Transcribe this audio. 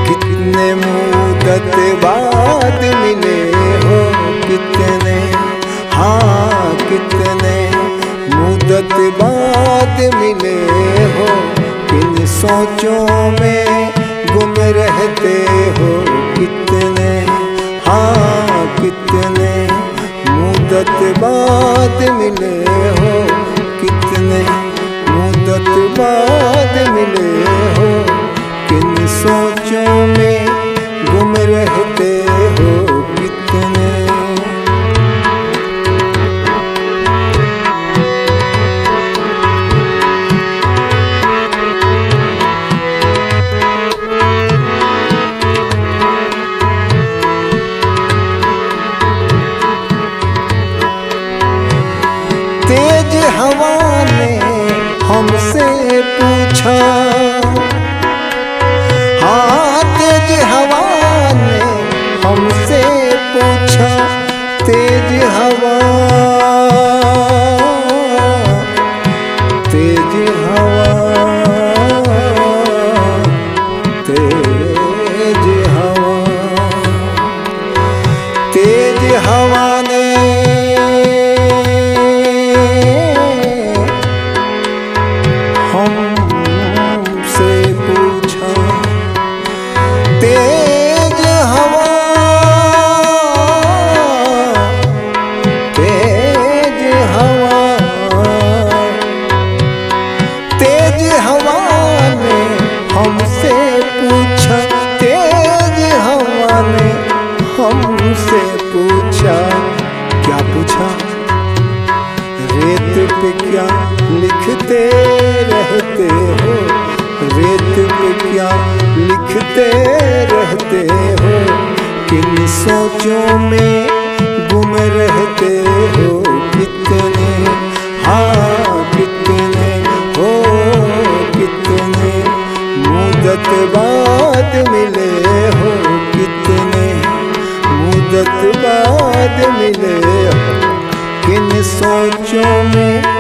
कितने मुद्दत बाद मिले हो, कितने, हाँ कितने मुद्दत बाद मिले हो, किन सोचों में गुम रहते हो, कितने, हाँ कितने मुद्दत बाद मिले हो, कितने मुद्दत बाद मिले हो, किन सोचों में गुम रहते हो, कितने। तेज हवा ने हमसे पूछा, हाँ तेज हवा ने हमसे पूछा, तेज हवा, तेज हवा, तेज हवा, तेज हवा ने हमसे पूछा, तेज हवा, तेज हवा, तेज हवा ने हमसे पूछा, तेज हवा ने हमसे पूछा, क्या पूछा, रेत पे क्या लिखते रहते हो, रेत पे क्या लिखते रहते हो, किन सोचों में गुम रहते हो, कितने, हाँ कितने हो, कितने मुद्दत बाद मिले हो, कितने मुद्दत बाद मिले हो, किन सोचों में